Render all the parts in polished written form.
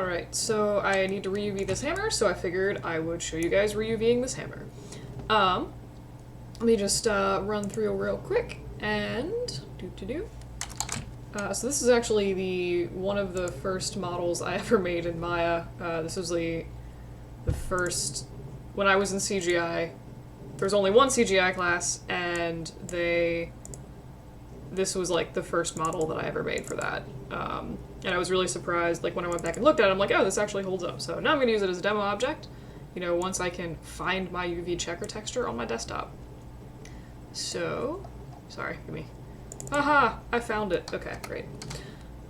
Alright, so I need to re-UV this hammer, so I figured I would show you guys re-UVing this hammer. Let me just run through real quick, and so this is actually one of the first models I ever made in Maya. This was the first, when I was in CGI, there was only one CGI class, and this was like the first model that I ever made for that. And I was really surprised, like when I went back and looked at it, I'm like, oh, this actually holds up. So now I'm gonna use it as a demo object, you know, once I can find my UV checker texture on my desktop. So, sorry, give me, aha, I found it. Okay, great.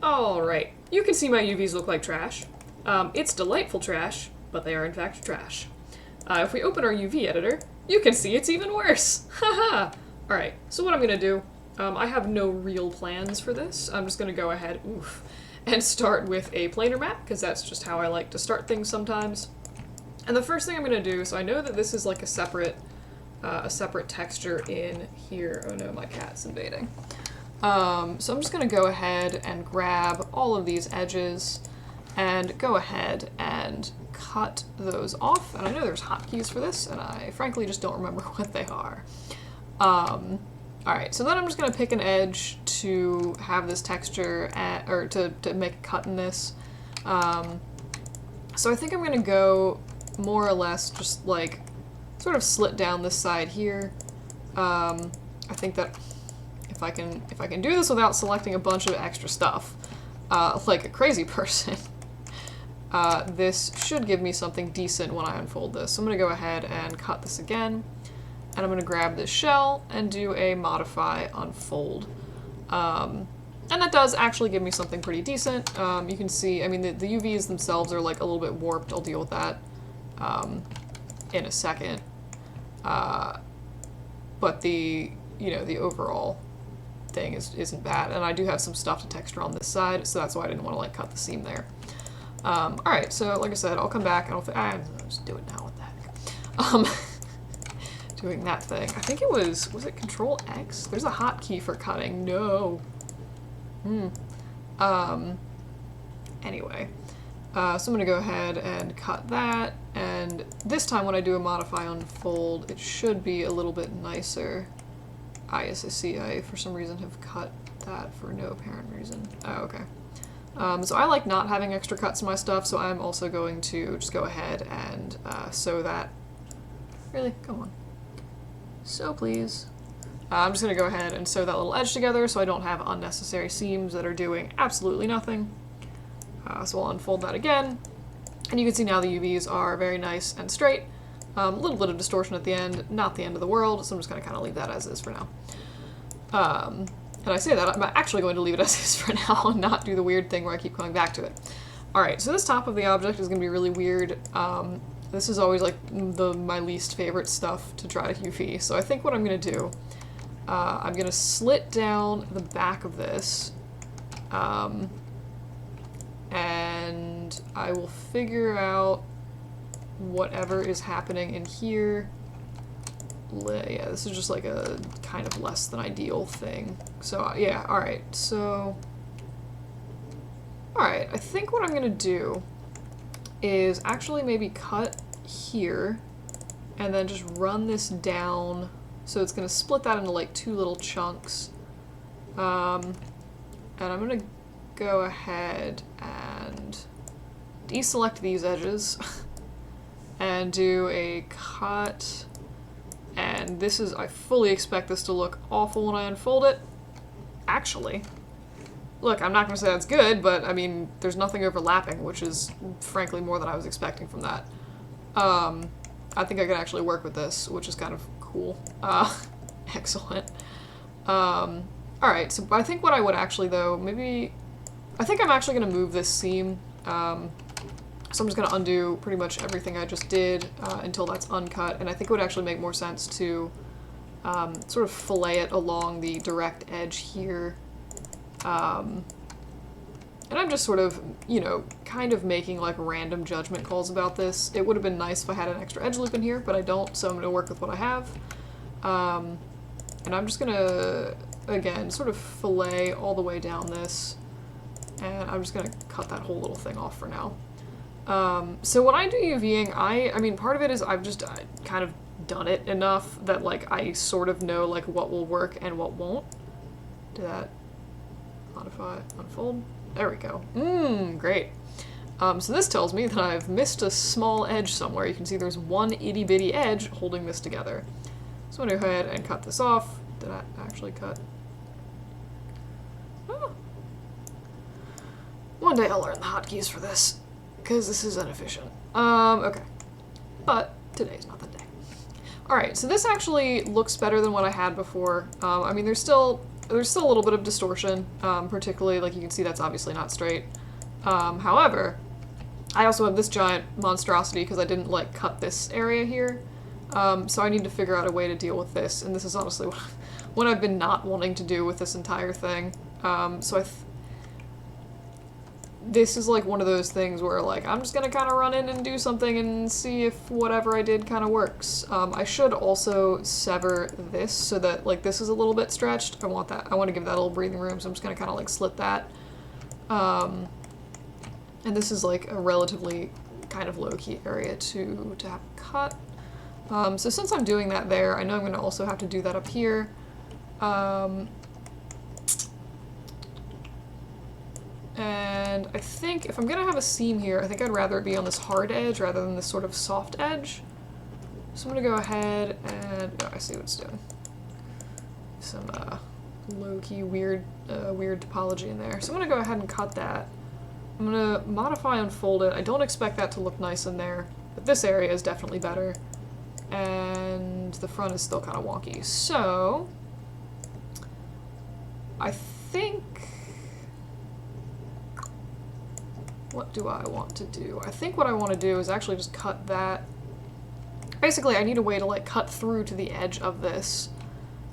All right, you can see my UVs look like trash. It's delightful trash, but they are in fact trash. If we open our UV editor, you can see it's even worse. Haha. All right, so what I'm gonna do, I have no real plans for this. I'm just gonna go ahead, and start with a planar map, because that's just how I like to start things sometimes. And the first thing I'm gonna do, so I know that this is like a separate texture in here. Oh no, my cat's invading. So I'm just gonna go ahead and grab all of these edges and go ahead and cut those off. And I know there's hotkeys for this, and I frankly just don't remember what they are. Alright, so then I'm just going to pick an edge to have this texture, or to make a cut in this. So I think I'm going to go more or less just like sort of slit down this side here. I think that if I can do this without selecting a bunch of extra stuff, like a crazy person, this should give me something decent when I unfold this. So I'm going to go ahead and cut this again. And I'm going to grab this shell and do a modify unfold. And that does actually give me something pretty decent. You can see, I mean, the UVs themselves are like a little bit warped. I'll deal with that in a second. But the overall thing isn't bad. And I do have some stuff to texture on this side, so that's why I didn't want to like cut the seam there. Alright, so like I said, I'll come back and I'll just do it now, what the heck. Doing that thing. I think it was it Control X? There's a hotkey for cutting. No. Anyway. So I'm going to go ahead and cut that, and this time when I do a modify unfold, it should be a little bit nicer. I for some reason have cut that for no apparent reason. Oh, okay. So I like not having extra cuts in my stuff, so I'm also going to just go ahead and sew that. Really? Come on. So please. I'm just going to go ahead and sew that little edge together so I don't have unnecessary seams that are doing absolutely nothing. So I'll unfold that again. And you can see now the UVs are very nice and straight. A little bit of distortion at the end, not the end of the world, so I'm just going to kind of leave that as is for now. And I say that, I'm actually going to leave it as is for now and not do the weird thing where I keep coming back to it. Alright, so this top of the object is going to be really weird. This is always like my least favorite stuff to try to UV. So I think what I'm going to do, I'm going to slit down the back of this, and I will figure out whatever is happening in here. Yeah, this is just like a kind of less than ideal thing. So yeah, alright, so... Alright, I think what I'm going to do is actually maybe cut here and then just run this down, so it's going to split that into like two little chunks. And I'm going to go ahead and deselect these edges and do a cut, and this is, I fully expect this to look awful when I unfold it. Actually, look, I'm not going to say that's good, but I mean, there's nothing overlapping, which is frankly more than I was expecting from that. I think I can actually work with this, which is kind of cool. Excellent. Alright, so I think what I would actually, though, I think I'm actually going to move this seam. So I'm just going to undo pretty much everything I just did until that's uncut, and I think it would actually make more sense to sort of fillet it along the direct edge here. And I'm just sort of, you know, kind of making like random judgment calls about this. It would have been nice if I had an extra edge loop in here, but I don't, so I'm going to work with what I have. And I'm just going to, again, sort of fillet all the way down this, and I'm just going to cut that whole little thing off for now. So when I do UVing, I mean, part of it is I've just kind of done it enough that, like, I sort of know, like, what will work and what won't. Do that. Modify, unfold. There we go. Great. So this tells me that I've missed a small edge somewhere. You can see there's one itty bitty edge holding this together. So I'm going to go ahead and cut this off. Did I actually cut? Oh. One day I'll learn the hotkeys for this, because this is inefficient. Okay. But today's not the day. Alright, so this actually looks better than what I had before. I mean, there's still a little bit of distortion, particularly, like, you can see that's obviously not straight. However, I also have this giant monstrosity because I didn't, like, cut this area here. So I need to figure out a way to deal with this, and this is honestly what I've been not wanting to do with this entire thing. So this is like one of those things where, like, I'm just gonna kind of run in and do something and see if whatever I did kind of works. I should also sever this so that, like, this is a little bit stretched. I want to give that a little breathing room, so I'm just gonna kind of, like, slit that. And this is, like, a relatively kind of low-key area to have cut. So since I'm doing that there, I know I'm gonna also have to do that up here. And I think if I'm gonna have a seam here, I think I'd rather it be on this hard edge rather than this sort of soft edge. So I'm gonna go ahead and, oh, I see what it's doing. Some low-key weird topology in there. So I'm gonna go ahead and cut that. I'm gonna modify, unfold it. I don't expect that to look nice in there, but this area is definitely better. And the front is still kind of wonky. So I think, what do I want to do? I think what I want to do is actually just cut that. Basically, I need a way to, like, cut through to the edge of this.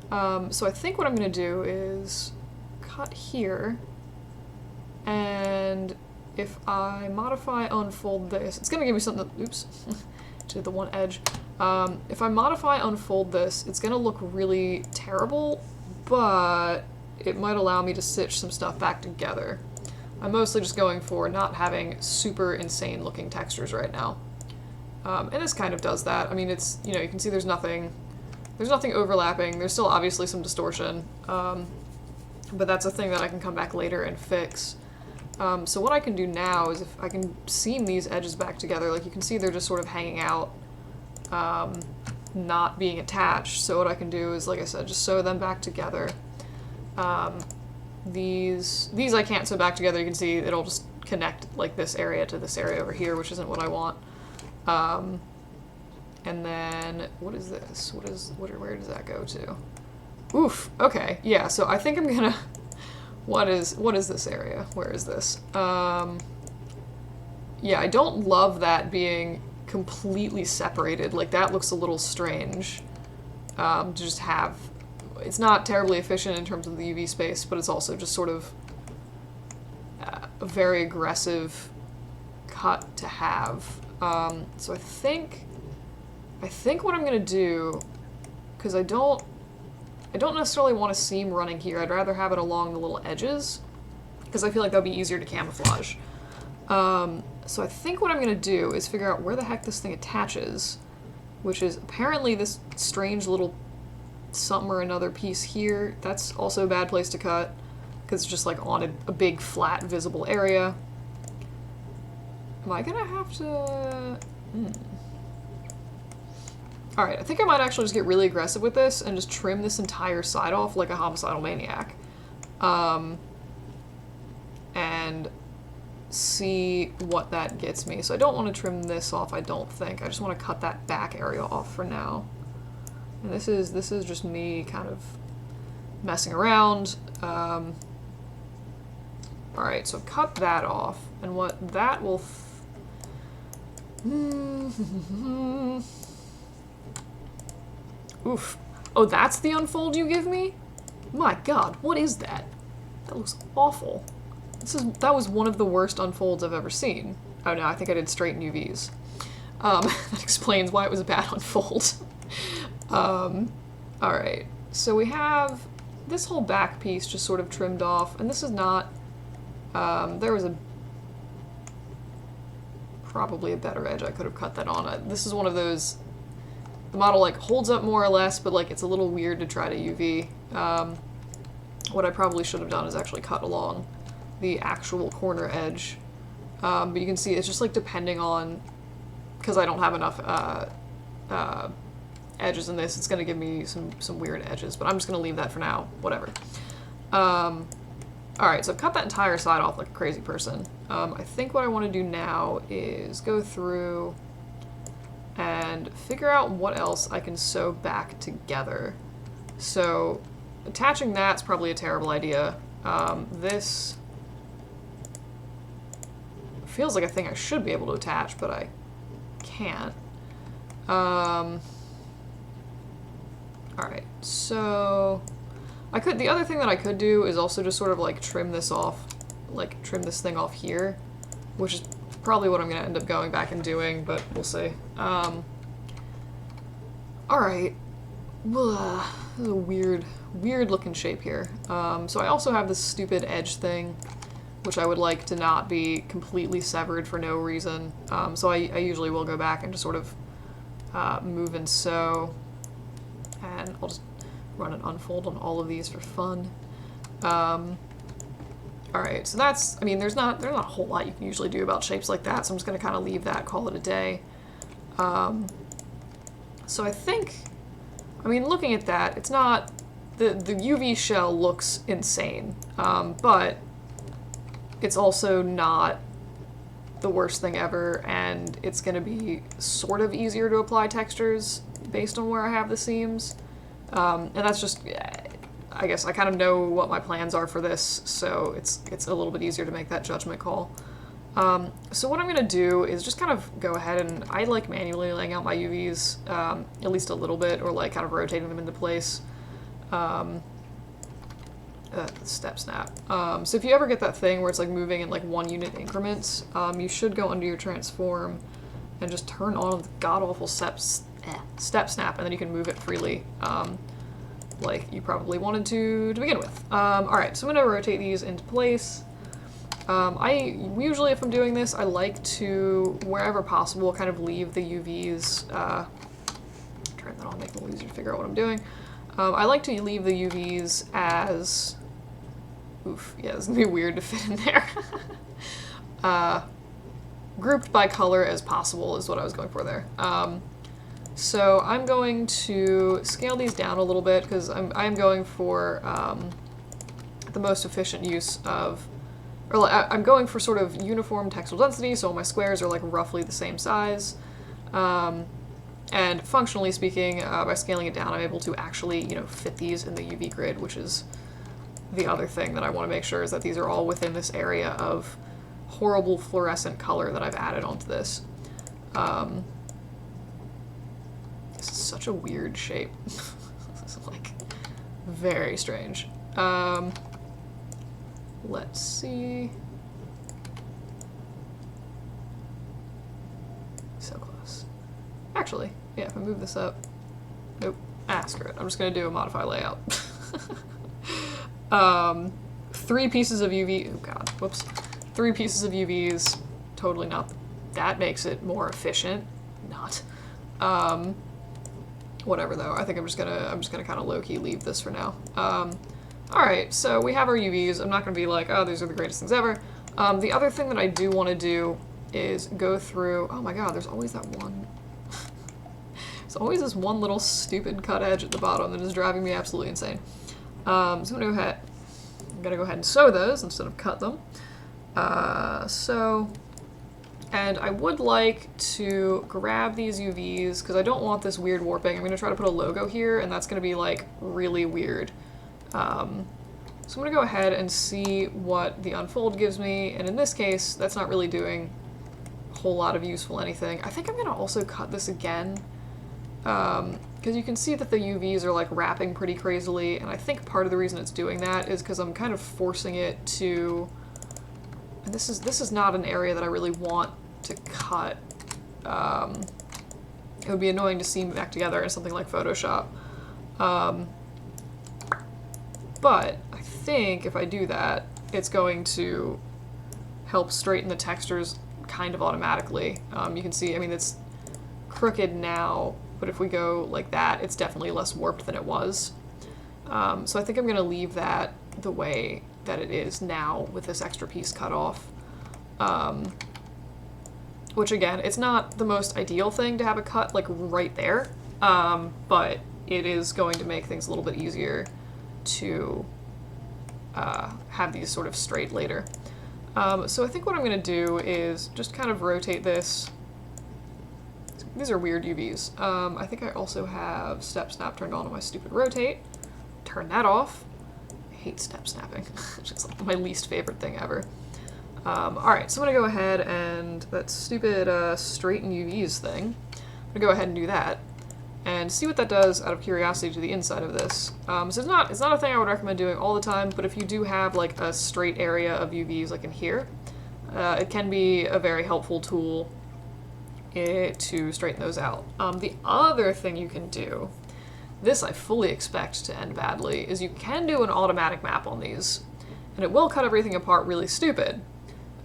So I think what I'm going to do is cut here, and if I modify, unfold this, it's going to give me something that, oops, to the one edge. If I modify, unfold this, it's going to look really terrible, but it might allow me to stitch some stuff back together. I'm mostly just going for not having super insane looking textures right now. And this kind of does that. I mean, it's, you know, you can see there's nothing overlapping. There's still obviously some distortion, but that's a thing that I can come back later and fix. So what I can do now is if I can seam these edges back together, like you can see they're just sort of hanging out, not being attached. So what I can do is, like I said, just sew them back together. These I can't sew back together. You can see it'll just connect, like, this area to this area over here, which isn't what I want. And then, what is this? Where does that go to? Oof, okay, yeah, so I think I'm gonna, what is this area? Where is this? Yeah, I don't love that being completely separated. Like, that looks a little strange, to just have. It's not terribly efficient in terms of the UV space, but it's also just sort of a very aggressive cut to have. So I think what I'm gonna do, because I don't necessarily want a seam running here. I'd rather have it along the little edges, because I feel like that'd be easier to camouflage. So I think what I'm gonna do is figure out where the heck this thing attaches, which is apparently this strange little something or another piece here. That's also a bad place to cut, because it's just, like, on a big, flat, visible area. Am I gonna have to... Alright, I think I might actually just get really aggressive with this and just trim this entire side off like a homicidal maniac. And see what that gets me. So I don't want to trim this off, I don't think. I just want to cut that back area off for now. And this is just me kind of messing around. Alright, so cut that off, and what that will... Oof. Oh, that's the unfold you give me? My god, what is that? That looks awful. That was one of the worst unfolds I've ever seen. Oh no, I think I did straighten UVs. That explains why it was a bad unfold. Alright, so we have this whole back piece just sort of trimmed off, and this is not, there was a probably a better edge I could have cut that on. This is one of those, the model like holds up more or less, but like it's a little weird to try to UV. What I probably should have done is actually cut along the actual corner edge. But you can see it's just like depending on, because I don't have enough edges in this, it's going to give me some weird edges, but I'm just going to leave that for now, whatever. Alright, so I've cut that entire side off like a crazy person. I think what I want to do now is go through and figure out what else I can sew back together. So attaching that's probably a terrible idea. This feels like a thing I should be able to attach, but I can't. Alright, so the other thing that I could do is also just sort of like trim this off, like trim this thing off here, which is probably what I'm going to end up going back and doing, but we'll see. Alright, this is a weird looking shape here. So I also have this stupid edge thing, which I would like to not be completely severed for no reason. So I usually will go back and just sort of move and sew, and I'll just run an unfold on all of these for fun. Alright, so that's, I mean, there's not a whole lot you can usually do about shapes like that, so I'm just going to kind of leave that, call it a day. So I think, I mean, looking at that, it's not, the UV shell looks insane, but it's also not the worst thing ever, and it's going to be sort of easier to apply textures based on where I have the seams. And that's just, I guess I kind of know what my plans are for this, so it's a little bit easier to make that judgment call. So what I'm going to do is just kind of go ahead, and I like manually laying out my UVs at least a little bit, or like kind of rotating them into place. Step snap. So if you ever get that thing where it's like moving in like 1 unit increments, you should go under your transform and just turn on the god-awful step snap, and then you can move it freely, like you probably wanted to begin with. Alright, so I'm going to rotate these into place. I usually, if I'm doing this, I like to, wherever possible, kind of leave the UVs, turn that on, make it a little easier to figure out what I'm doing. I like to leave the UVs as, oof, yeah, it's going to be weird to fit in there. Grouped by color as possible is what I was going for there. So I'm going to scale these down a little bit, because I'm going for the most efficient use of, or like, I'm going for sort of uniform textile density, so all my squares are like roughly the same size. And functionally speaking, by scaling it down, I'm able to actually, you know, fit these in the UV grid, which is the other thing that I want to make sure is that these are all within this area of horrible fluorescent color that I've added onto this. This is such a weird shape. This is like very strange. Let's see. So close. Actually, yeah, if I move this up, nope, screw it. I'm just gonna do a modify layout. 3 pieces of UV, oh god, whoops. 3 pieces of UVs, totally not, that makes it more efficient, not. Whatever though, I think I'm just gonna kind of low-key leave this for now. Alright, so we have our UVs. I'm not gonna be like, oh, these are the greatest things ever. The other thing that I do want to do is go through, oh my god, there's always that one, there's always this one little stupid cut edge at the bottom that is driving me absolutely insane. So I'm gonna go ahead and sew those instead of cut them. And I would like to grab these UVs, because I don't want this weird warping. I'm going to try to put a logo here, and that's going to be like really weird. So I'm going to go ahead and see what the unfold gives me, and in this case, that's not really doing a whole lot of useful anything. I think I'm going to also cut this again, because you can see that the UVs are like wrapping pretty crazily, and I think part of the reason it's doing that is because I'm kind of forcing it to, and this is not an area that I really want to cut. It would be annoying to seam back together in something like Photoshop. But I think if I do that, it's going to help straighten the textures kind of automatically. You can see, I mean, it's crooked now, but if we go like that, it's definitely less warped than it was. So I think I'm going to leave that the way that it is now with this extra piece cut off. Which again, it's not the most ideal thing to have a cut like right there, but it is going to make things a little bit easier to have these sort of straight later. So I think what I'm going to do is just kind of rotate this. These are weird UVs. I think I also have step snap turned on my stupid rotate. Turn that off. I hate step snapping. It's just like my least favorite thing ever. Alright, so I'm going to go ahead and that stupid straighten UVs thing. I'm going to go ahead and do that and see what that does out of curiosity to the inside of this. So it's not a thing I would recommend doing all the time, but if you do have like a straight area of UVs like in here, it can be a very helpful tool to straighten those out. The other thing you can do, this I fully expect to end badly, is you can do an automatic map on these, and it will cut everything apart really stupid.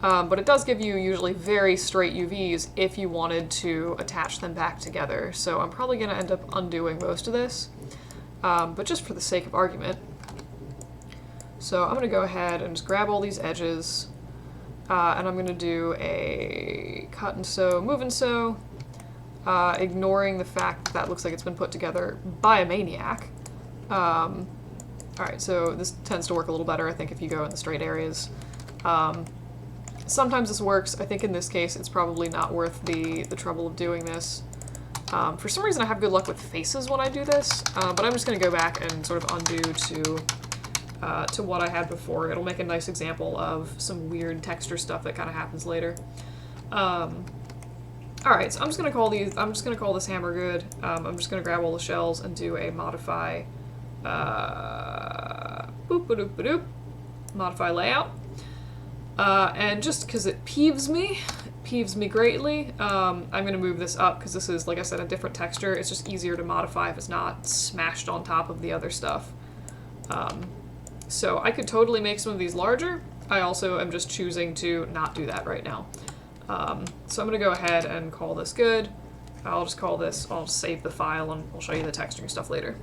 But it does give you usually very straight UVs if you wanted to attach them back together. So I'm probably going to end up undoing most of this, but just for the sake of argument. So I'm going to go ahead and just grab all these edges, and I'm going to do a cut and sew, move and sew, ignoring the fact that that looks like it's been put together by a maniac. Alright, so this tends to work a little better, I think, if you go in the straight areas. Sometimes this works. I think in this case it's probably not worth the trouble of doing this. For some reason I have good luck with faces when I do this, but I'm just going to go back and sort of undo to what I had before. It'll make a nice example of some weird texture stuff that kind of happens later. Alright, so I'm just going to call this hammer good. I'm just going to grab all the shells and do a modify modify layout. And just because it peeves me greatly, I'm going to move this up because this is, like I said, a different texture. It's just easier to modify if it's not smashed on top of the other stuff. So I could totally make some of these larger. I also am just choosing to not do that right now. So I'm going to go ahead and call this good. I'll just save the file and I'll show you the texturing stuff later.